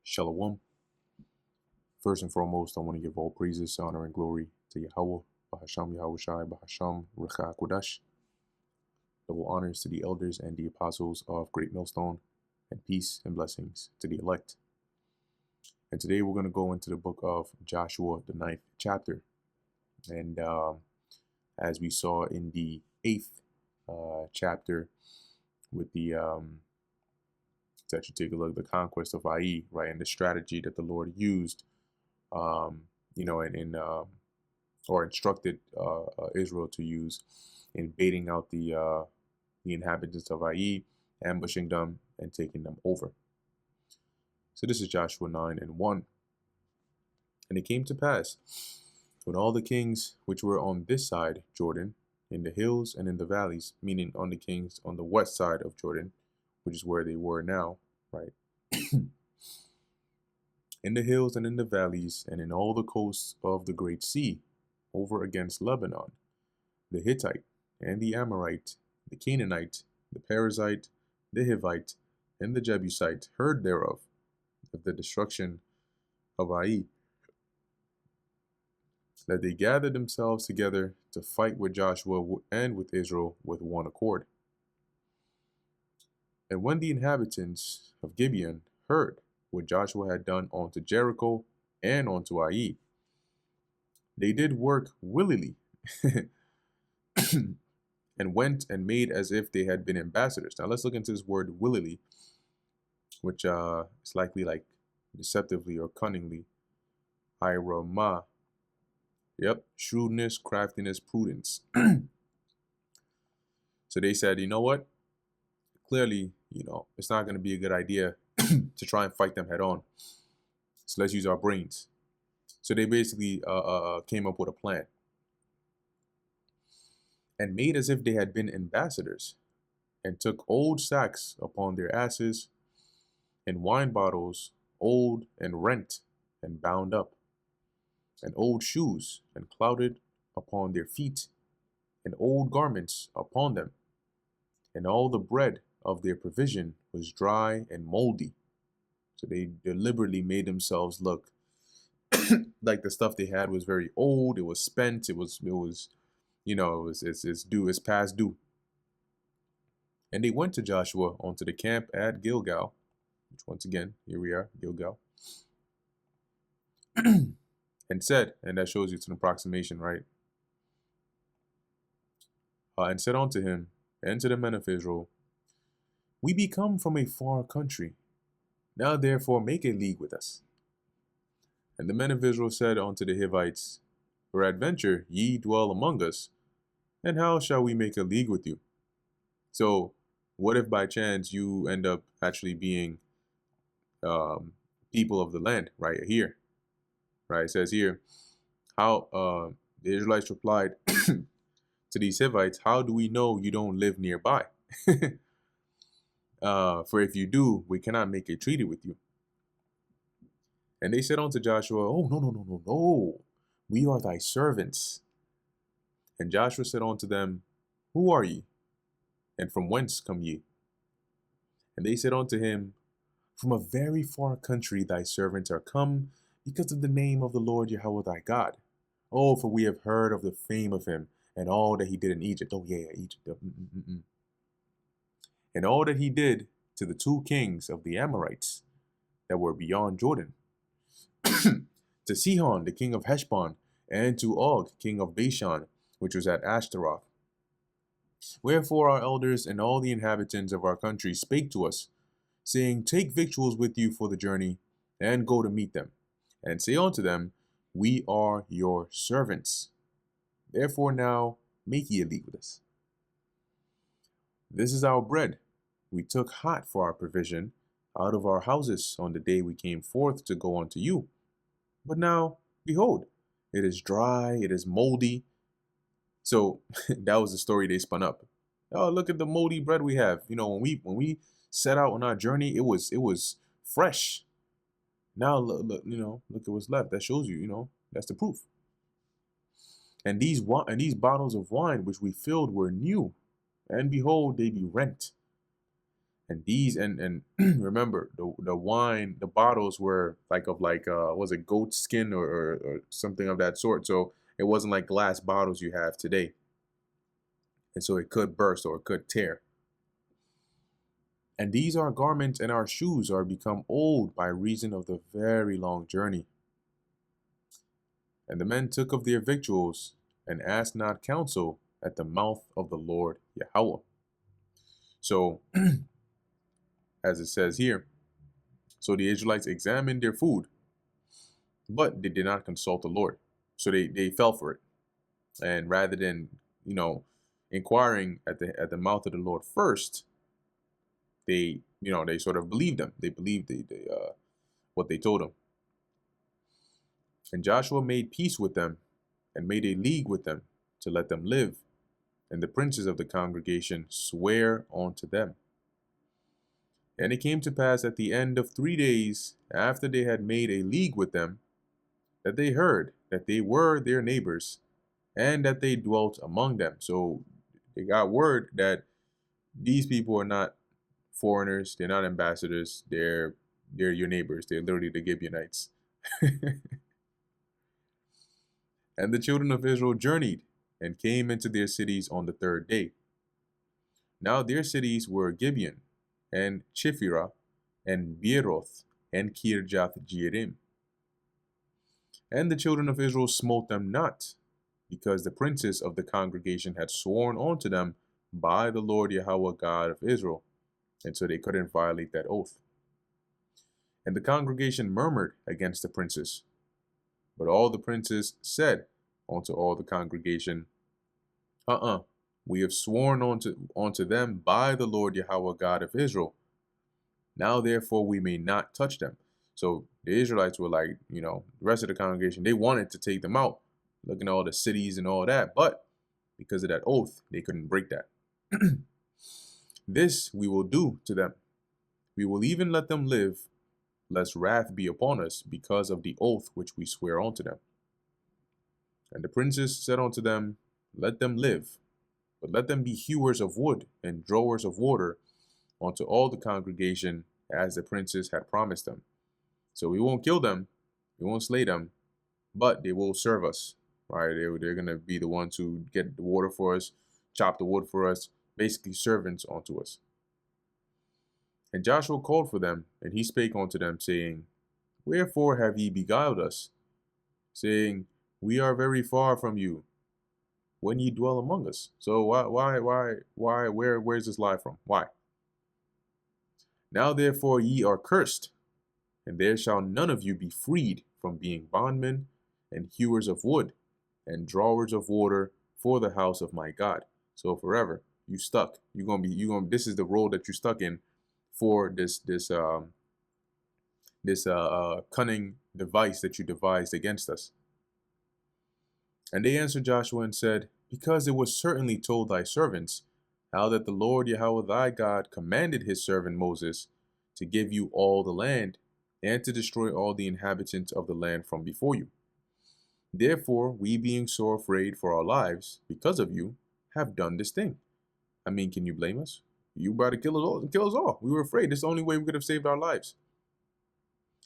Shalom. First and foremost, I want to give all praises, honor, and glory to Yahweh, Bahasham Yahushai, Bahasham Recha Kodash. Double honors to the elders and the apostles of Great Millstone, and peace and blessings to the elect. And today we're going to go into the book of Joshua, the 9th chapter. And as we saw in the 8th chapter with the, let's actually take a look at the conquest of Ai, right, and the strategy that the Lord used, or instructed Israel to use in baiting out the inhabitants of Ai, ambushing them, and taking them over. So this is Joshua 9:1. And it came to pass, when all the kings which were on this side Jordan, in the hills and in the valleys, meaning on the kings on the west side of Jordan, which is where they were now, right? In the hills and in the valleys, and in all the coasts of the great sea, over against Lebanon, the Hittite, and the Amorite, the Canaanite, the Perizzite, the Hivite, and the Jebusite heard thereof, of the destruction of Ai, that they gathered themselves together to fight with Joshua and with Israel with one accord. And when the inhabitants of Gibeon heard what Joshua had done unto Jericho and unto Ai, they did work willily, and went and made as if they had been ambassadors. Now let's look into this word willily, which is likely like deceptively or cunningly. Irama. Yep, shrewdness, craftiness, prudence. So they said, you know what? Clearly, it's not going to be a good idea to try and fight them head on. So let's use our brains. So they basically came up with a plan and made as if they had been ambassadors, and took old sacks upon their asses, and wine bottles, old and rent and bound up, and old shoes and clouded upon their feet, and old garments upon them, and all the bread of their provision was dry and moldy. So they deliberately made themselves look like the stuff they had was very old. It was spent. It's past due. And they went to Joshua onto the camp at Gilgal, which once again, here we are, Gilgal, and said, and that shows you it's an approximation, right? And said unto him and to the men of Israel, we be come from a far country. Now therefore make a league with us. And the men of Israel said unto the Hivites, peradventure ye dwell among us, and how shall we make a league with you? So what if by chance you end up actually being people of the land right here? Right, it says here, how the Israelites replied to these Hivites, how do we know you don't live nearby? For if you do, we cannot make a treaty with you. And they said unto Joshua, oh, no, we are thy servants. And Joshua said unto them, who are ye? And from whence come ye? And they said unto him, from a very far country thy servants are come, because of the name of the Lord Yahweh thy God. Oh, for we have heard of the fame of him, and all that he did in Egypt. Oh, yeah, Egypt. And all that he did to the two kings of the Amorites that were beyond Jordan, to Sihon, the king of Heshbon, and to Og, king of Bashan, which was at Ashtaroth. Wherefore our elders and all the inhabitants of our country spake to us, saying, take victuals with you for the journey, and go to meet them, and say unto them, we are your servants. Therefore now make ye a league with us. This is our bread. We took hot for our provision out of our houses on the day we came forth to go unto you. But now, behold, it is dry, it is moldy. So that was the story they spun up. Oh, look at the moldy bread we have. When we set out on our journey, it was fresh. Now look at what's left. That shows you, that's the proof. And these bottles of wine which we filled were new, and behold, they be rent. And these and remember the wine, the bottles were like of like was it goat skin or something of that sort. So it wasn't like glass bottles you have today. And so it could burst or it could tear. And these our garments and our shoes are become old by reason of the very long journey. And the men took of their victuals and asked not counsel at the mouth of the Lord Yahweh. So, as it says here, so the Israelites examined their food, but they did not consult the Lord. So they fell for it. And rather than, inquiring at the mouth of the Lord first, they sort of believed them. They believed what they told them. And Joshua made peace with them and made a league with them to let them live. And the princes of the congregation swear unto them. And it came to pass at the end of 3 days, after they had made a league with them, that they heard that they were their neighbors, and that they dwelt among them. So they got word that these people are not foreigners, they're not ambassadors, they're your neighbors, they're literally the Gibeonites. And the children of Israel journeyed and came into their cities on the 3rd day. Now their cities were Gibeon, and Chephirah, and Beeroth, and Kirjath Jearim. And the children of Israel smote them not, because the princes of the congregation had sworn unto them by the Lord Yahweh God of Israel, and so they couldn't violate that oath. And the congregation murmured against the princes. But all the princes said unto all the congregation, we have sworn unto them by the Lord Yahweh God of Israel. Now therefore we may not touch them. So the Israelites were like, the rest of the congregation, they wanted to take them out, looking at all the cities and all that, but because of that oath, they couldn't break that. This we will do to them. We will even let them live, lest wrath be upon us because of the oath which we swear unto them. And the princes said unto them, let them live, but let them be hewers of wood and drawers of water unto all the congregation, as the princes had promised them. So we won't kill them, we won't slay them, but they will serve us, right? They're going to be the ones who get the water for us, chop the wood for us, basically servants unto us. And Joshua called for them, and he spake unto them, saying, wherefore have ye beguiled us, saying, we are very far from you, when ye dwell among us? So where's this lie from? Why? Now therefore ye are cursed, and there shall none of you be freed from being bondmen, and hewers of wood, and drawers of water for the house of my God. So forever, you stuck. This is the role that you stuck in for this cunning device that you devised against us. And they answered Joshua and said, because it was certainly told thy servants, how that the Lord Yahweh thy God commanded his servant Moses to give you all the land, and to destroy all the inhabitants of the land from before you. Therefore, we being sore afraid for our lives, because of you, have done this thing. I mean, can you blame us? You about to kill us all. We were afraid. This is the only way we could have saved our lives.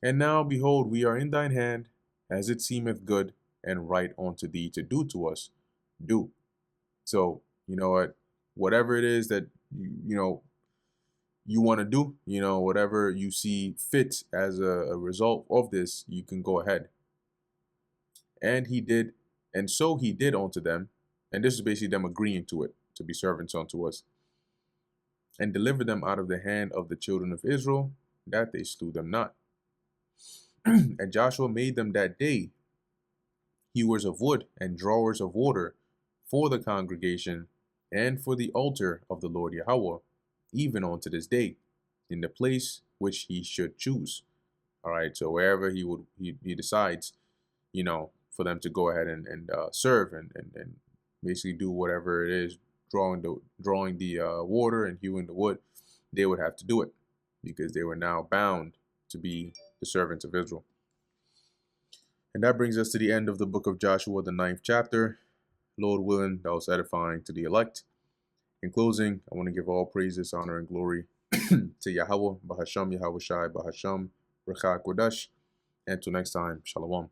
And now, behold, we are in thine hand, as it seemeth good and right unto thee to do to us, do. So, you know what? Whatever it is that, you want to do, whatever you see fit as a result of this, you can go ahead. And he did, and so he did unto them, and this is basically them agreeing to it, to be servants unto us, and delivered them out of the hand of the children of Israel, that they slew them not. And Joshua made them that day hewers of wood and drawers of water for the congregation and for the altar of the Lord Yahweh, even unto this day, in the place which he should choose. All right, so wherever he decides, for them to go ahead and serve and basically do whatever it is, drawing the water and hewing the wood, they would have to do it because they were now bound to be the servants of Israel. And that brings us to the end of the book of Joshua, the 9th chapter. Lord willing, that was edifying to the elect. In closing, I want to give all praises, honor, and glory to Yahweh, Bahasham, Yahweh Shai, Bahasham, Rechak Kodash. And until next time, Shalom.